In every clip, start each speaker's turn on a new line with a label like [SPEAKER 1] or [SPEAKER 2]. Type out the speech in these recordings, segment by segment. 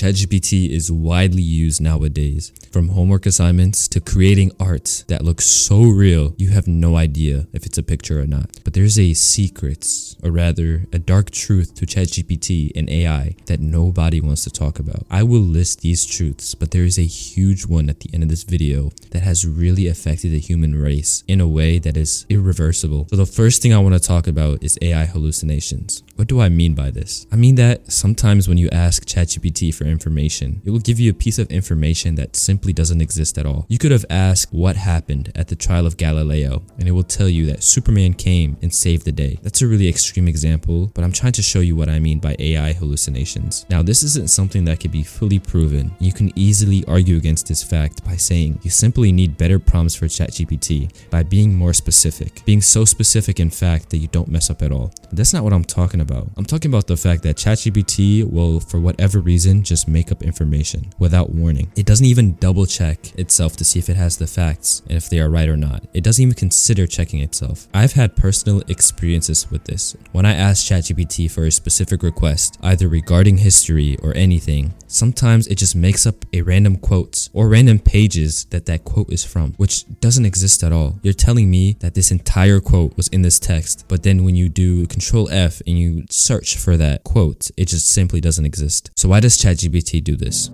[SPEAKER 1] ChatGPT is widely used nowadays, from homework assignments to creating art that looks so real you have no idea if it's a picture or not. But there's a secret, or rather a dark truth to ChatGPT and AI that nobody wants to talk about. I will list these truths, but there is a huge one at the end of this video that has really affected the human race in a way that is irreversible. So the first thing I want to talk about is AI hallucinations. What do I mean by this? I mean that sometimes when you ask ChatGPT for information, it will give you a piece of information that simply doesn't exist at all. You could have asked what happened at the trial of Galileo, and it will tell you that Superman came and saved the day. That's a really extreme example, but I'm trying to show you what I mean by AI hallucinations. Now, this isn't something that could be fully proven. You can easily argue against this fact by saying you simply need better prompts for ChatGPT by being more specific. Being so specific, in fact, that you don't mess up at all. But that's not what I'm talking about. I'm talking about the fact that ChatGPT will, for whatever reason, just make up information without warning. It doesn't even double check itself to see if it has the facts and if they are right or not. It doesn't even consider checking itself. I've had personal experiences with this. When I ask ChatGPT for a specific request, either regarding history or anything, sometimes it just makes up a random quote or random pages that quote is from, which doesn't exist at all. You're telling me that this entire quote was in this text, but then when you do Control F and you search for that quote, it just simply doesn't exist. So why does ChatGPT do this?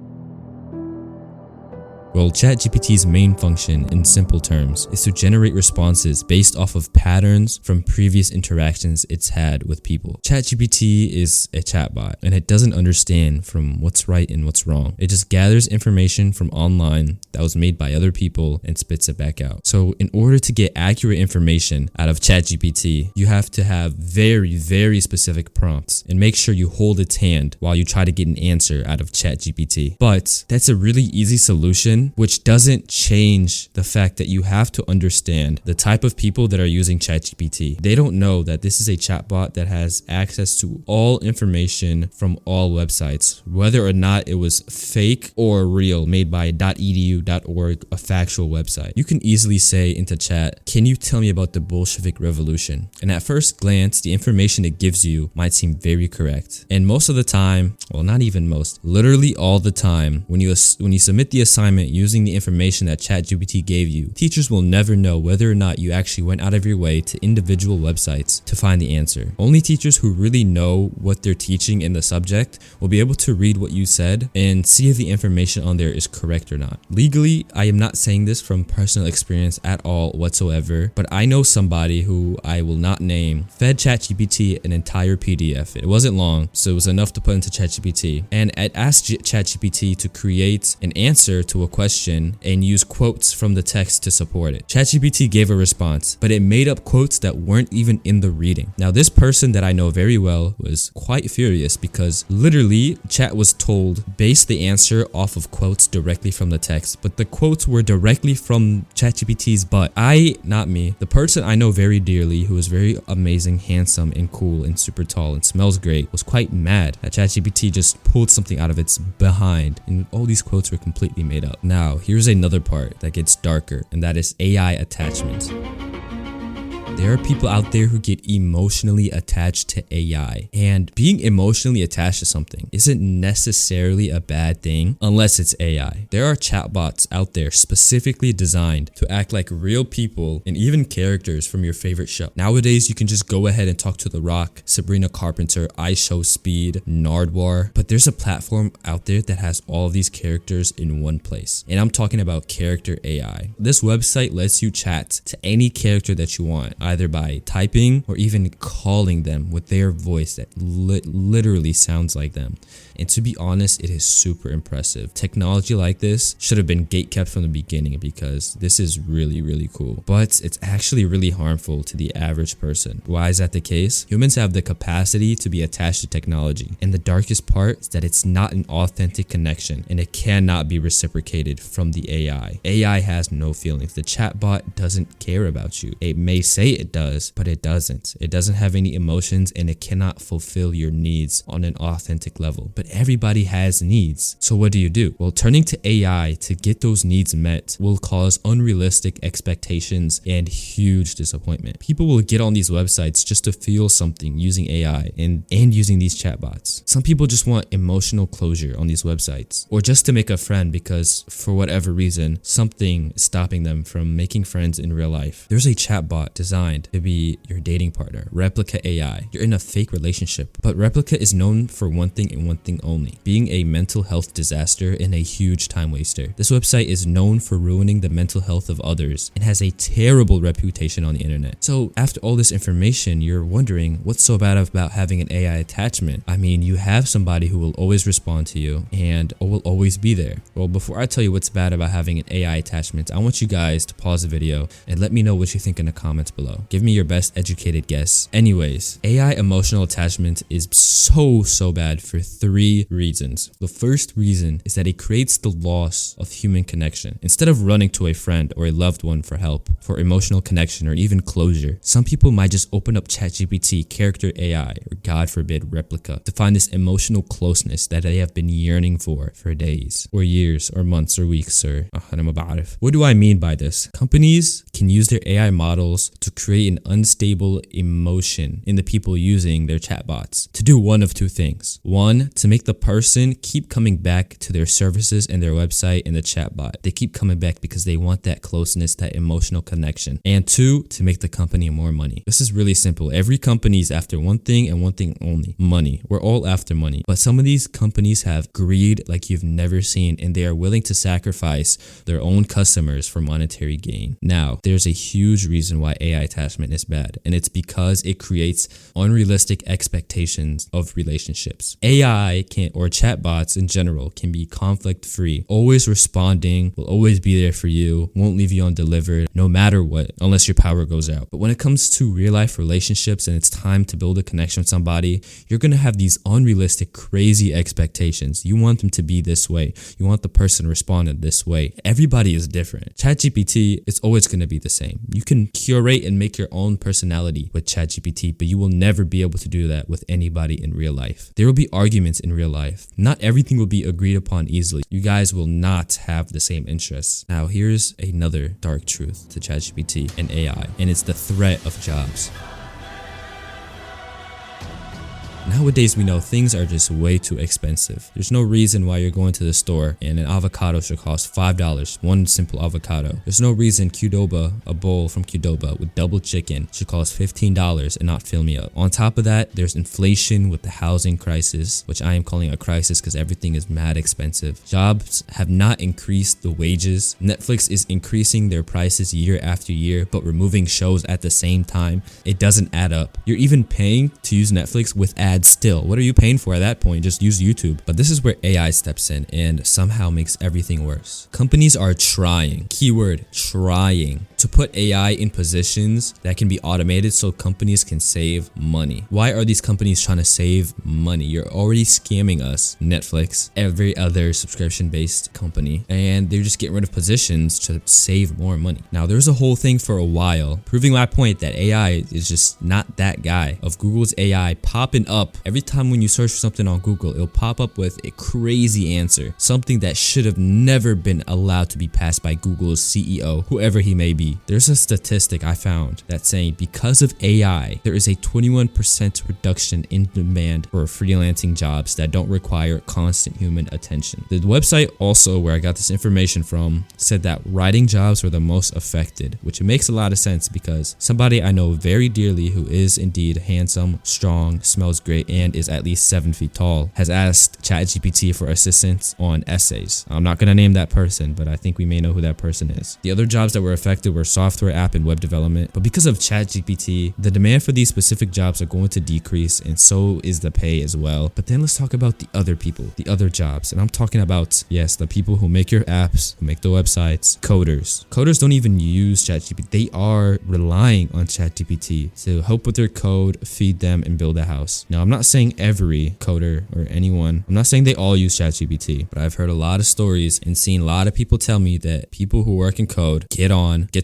[SPEAKER 1] Well, ChatGPT's main function, in simple terms, is to generate responses based off of patterns from previous interactions it's had with people. ChatGPT is a chatbot, and it doesn't understand from what's right and what's wrong. It just gathers information from online that was made by other people and spits it back out. So in order to get accurate information out of ChatGPT, you have to have very, very specific prompts and make sure you hold its hand while you try to get an answer out of ChatGPT. But that's a really easy solution, which doesn't change the fact that you have to understand the type of people that are using ChatGPT. They don't know that this is a chatbot that has access to all information from all websites, whether or not it was fake or real, made by .edu.org, a factual website. You can easily say into chat, "Can you tell me about the Bolshevik Revolution?" And at first glance, the information it gives you might seem very correct. And most of the time, well, not even most, literally all the time, when you submit the assignment using the information that ChatGPT gave you, teachers will never know whether or not you actually went out of your way to individual websites to find the answer. Only teachers who really know what they're teaching in the subject will be able to read what you said and see if the information on there is correct or not. Legally, I am not saying this from personal experience at all whatsoever, but I know somebody who I will not name fed ChatGPT an entire PDF. It wasn't long, so it was enough to put into ChatGPT, and it asked ChatGPT to create an answer to a question and use quotes from the text to support it. ChatGPT gave a response, but it made up quotes that weren't even in the reading. Now, this person that I know very well was quite furious because literally Chat was told base the answer off of quotes directly from the text, but the quotes were directly from ChatGPT's butt. The person I know very dearly, who is very amazing, handsome, and cool, and super tall, and smells great, was quite mad that ChatGPT just pulled something out of its behind, and all these quotes were completely made up. Now, here's another part that gets darker, and that is AI attachment. There are people out there who get emotionally attached to AI, and being emotionally attached to something isn't necessarily a bad thing unless it's AI. There are chatbots out there specifically designed to act like real people and even characters from your favorite show. Nowadays, you can just go ahead and talk to The Rock, Sabrina Carpenter, iShowSpeed, Nardwuar, but there's a platform out there that has all of these characters in one place, and I'm talking about Character AI. This website lets you chat to any character that you want, either by typing or even calling them with their voice that literally sounds like them. And to be honest, it is super impressive. Technology like this should have been gatekept from the beginning because this is really, really cool. But it's actually really harmful to the average person. Why is that the case? Humans have the capacity to be attached to technology. And the darkest part is that it's not an authentic connection and it cannot be reciprocated from the AI. AI has no feelings. The chatbot doesn't care about you. It may say it does, but it doesn't. It doesn't have any emotions and it cannot fulfill your needs on an authentic level. But everybody has needs. So what do? Well, turning to AI to get those needs met will cause unrealistic expectations and huge disappointment. People will get on these websites just to feel something using AI and using these chatbots. Some people just want emotional closure on these websites, or just to make a friend because for whatever reason, something is stopping them from making friends in real life. There's a chatbot designed to be your dating partner, Replica AI. You're in a fake relationship, but Replica is known for one thing and one thing only, being a mental health disaster and a huge time waster. This website is known for ruining the mental health of others and has a terrible reputation on the internet. So after all this information, you're wondering what's so bad about having an AI attachment? I mean, you have somebody who will always respond to you and will always be there. Well, before I tell you what's bad about having an AI attachment, I want you guys to pause the video and let me know what you think in the comments below. Give me your best educated guess. Anyways, AI emotional attachment is so bad for 3 reasons. The first reason is that it creates the loss of human connection. Instead of running to a friend or a loved one for help, for emotional connection, or even closure, some people might just open up ChatGPT, character AI, or God forbid, Replica, to find this emotional closeness that they have been yearning for days, or years, or months, or weeks, or what do I mean by this? Companies can use their AI models to create an unstable emotion in the people using their chatbots to do one of 2 things. 1, to make the person keep coming back to their services and their website and the chatbot. They keep coming back because they want that closeness, that emotional connection. And 2, to make the company more money. This is really simple. Every company is after one thing and one thing only: money. We're all after money. But some of these companies have greed like you've never seen, and they are willing to sacrifice their own customers for monetary gain. Now, there's a huge reason why AI attachment is bad, and it's because it creates unrealistic expectations of relationships. AI can, or chatbots in general, can be conflict free, always responding, will always be there for you, won't leave you undelivered no matter what, unless your power goes out. But when it comes to real life relationships and it's time to build a connection with somebody, you're gonna have these unrealistic, crazy expectations. You want them to be this way. You want the person to respond in this way. Everybody is different. ChatGPT is always gonna be the same. You can curate and make your own personality with ChatGPT, but you will never be able to do that with anybody in real life. There will be arguments in real life. Not everything will be agreed upon easily. You guys will not have the same interests. Now, here's another dark truth to ChatGPT and AI, and it's the threat of jobs. Nowadays, we know things are just way too expensive. There's no reason why you're going to the store and an avocado should cost $5, one simple avocado. There's no reason Qdoba, a bowl from Qdoba with double chicken, should cost $15 and not fill me up. On top of that, there's inflation with the housing crisis, which I am calling a crisis because everything is mad expensive. Jobs have not increased the wages. Netflix is increasing their prices year after year, but removing shows at the same time. It doesn't add up. You're even paying to use Netflix with ads still. What are you paying for at that point? Just use YouTube. But this is where AI steps in and somehow makes everything worse. Companies are trying, keyword trying, to put AI in positions that can be automated so companies can save money. Why are these companies trying to save money? You're already scamming us, Netflix, every other subscription-based company, and they're just getting rid of positions to save more money. Now, there's a whole thing for a while proving my point that AI is just not that guy, of Google's AI popping up. Every time when you search for something on Google, it'll pop up with a crazy answer, something that should have never been allowed to be passed by Google's CEO, whoever he may be. There's a statistic I found that's saying because of AI, there is a 21% reduction in demand for freelancing jobs that don't require constant human attention. The website also where I got this information from said that writing jobs were the most affected, which makes a lot of sense because somebody I know very dearly who is indeed handsome, strong, smells great, and is at least 7 feet tall has asked ChatGPT for assistance on essays. I'm not going to name that person, but I think we may know who that person is. The other jobs that were affected were software, app, and web development, but because of ChatGPT, the demand for these specific jobs are going to decrease, and so is the pay as well. But then let's talk about the other people, the other jobs, and I'm talking about, yes, the people who make your apps, who make the websites, coders. Coders don't even use ChatGPT. They are relying on ChatGPT to help with their code, feed them, and build a house. Now, I'm not saying every coder or anyone, I'm not saying they all use ChatGPT, but I've heard a lot of stories and seen a lot of people tell me that people who work in code get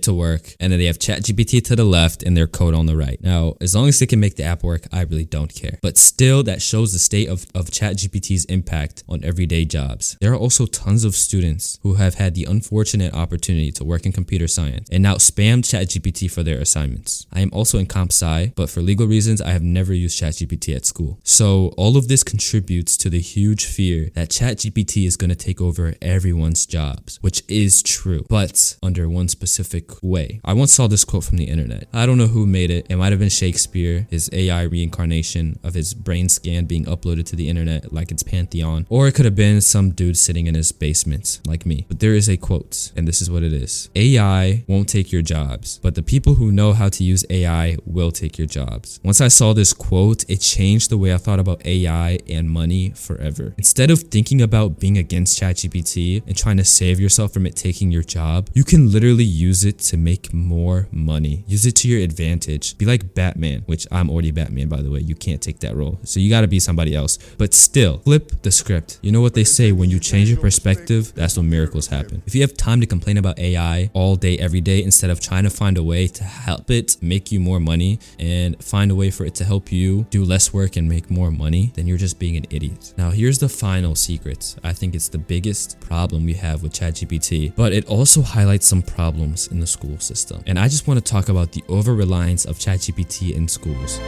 [SPEAKER 1] to work, and then they have ChatGPT to the left and their code on the right. Now, as long as they can make the app work, I really don't care. But still, that shows the state of ChatGPT's impact on everyday jobs. There are also tons of students who have had the unfortunate opportunity to work in computer science and now spam ChatGPT for their assignments. I am also in comp sci, but for legal reasons, I have never used ChatGPT at school. So all of this contributes to the huge fear that ChatGPT is going to take over everyone's jobs, which is true, but under one specific way. I once saw this quote from the internet. I don't know who made it. It might have been Shakespeare, his AI reincarnation of his brain scan being uploaded to the internet like it's Pantheon, or it could have been some dude sitting in his basement like me. But there is a quote, and this is what it is. AI won't take your jobs, but the people who know how to use AI will take your jobs. Once I saw this quote, it changed the way I thought about AI and money forever. Instead of thinking about being against ChatGPT and trying to save yourself from it taking your job, you can literally use it to make more money. Use it to your advantage. Be like Batman, which I'm already Batman, by the way. You can't take that role, so you gotta be somebody else. But still, flip the script. You know what they say, when you change your perspective, that's when miracles happen. If you have time to complain about AI all day, every day, instead of trying to find a way to help it make you more money and find a way for it to help you do less work and make more money, then you're just being an idiot. Now, here's the final secret. I think it's the biggest problem we have with ChatGPT, but it also highlights some problems in the school system. And I just want to talk about the over-reliance of ChatGPT in schools.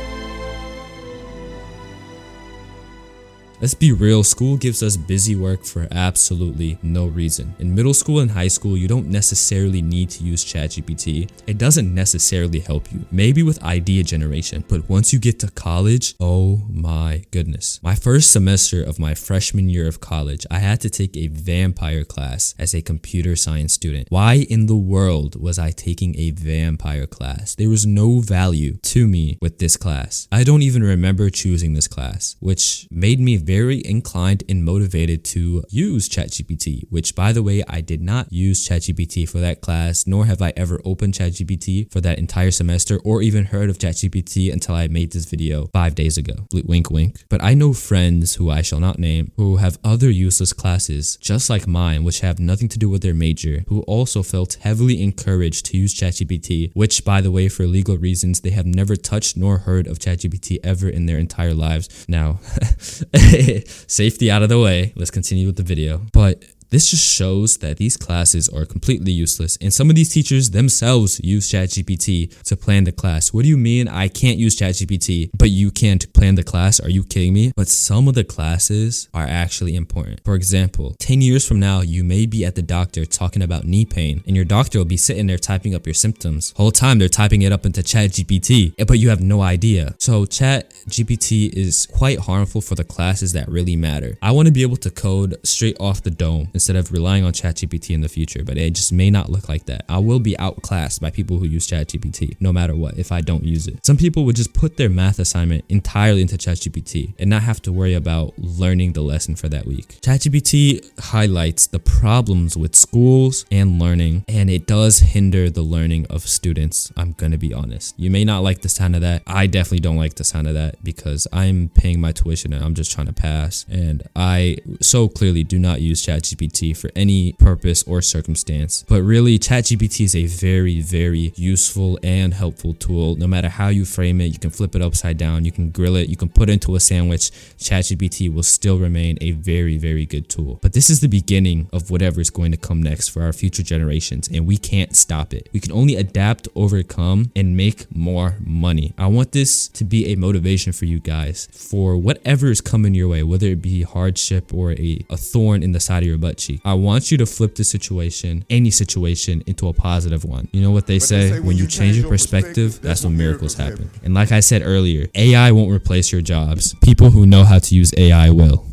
[SPEAKER 1] Let's be real, school gives us busy work for absolutely no reason. In middle school and high school, you don't necessarily need to use ChatGPT. It doesn't necessarily help you. Maybe with idea generation, but once you get to college, oh my goodness. My first semester of my freshman year of college, I had to take a vampire class as a computer science student. Why in the world was I taking a vampire class? There was no value to me with this class. I don't even remember choosing this class, which made me very inclined and motivated to use ChatGPT, which, by the way, I did not use ChatGPT for that class, nor have I ever opened ChatGPT for that entire semester or even heard of ChatGPT until I made this video 5 days ago. Wink, wink. But I know friends who I shall not name who have other useless classes just like mine, which have nothing to do with their major, who also felt heavily encouraged to use ChatGPT, which, by the way, for legal reasons, they have never touched nor heard of ChatGPT ever in their entire lives. Now, safety out of the way, let's continue with the video. But this just shows that these classes are completely useless, and some of these teachers themselves use ChatGPT to plan the class. What do you mean I can't use ChatGPT, but you can't plan the class? Are you kidding me? But some of the classes are actually important. For example, 10 years from now, you may be at the doctor talking about knee pain, and your doctor will be sitting there typing up your symptoms. Whole time they're typing it up into ChatGPT, but you have no idea. So ChatGPT is quite harmful for the classes that really matter. I want to be able to code straight off the dome instead of relying on ChatGPT in the future, but it just may not look like that. I will be outclassed by people who use ChatGPT no matter what if I don't use it. Some people would just put their math assignment entirely into ChatGPT and not have to worry about learning the lesson for that week. ChatGPT highlights the problems with schools and learning, and it does hinder the learning of students. I'm gonna be honest. You may not like the sound of that. I definitely don't like the sound of that because I'm paying my tuition and I'm just trying to pass, and I so clearly do not use ChatGPT for any purpose or circumstance. But really, ChatGPT is a very, very useful and helpful tool. No matter how you frame it, you can flip it upside down, you can grill it, you can put it into a sandwich. ChatGPT will still remain a very, very good tool. But this is the beginning of whatever is going to come next for our future generations, and we can't stop it. We can only adapt, overcome, and make more money. I want this to be a motivation for you guys for whatever is coming your way, whether it be hardship or a thorn in the side of your butt cheek. I want you to flip the situation, any situation, into a positive one. You know what they say? When you change your perspective, that's when miracles happen. And like I said earlier, AI won't replace your jobs. People who know how to use AI will.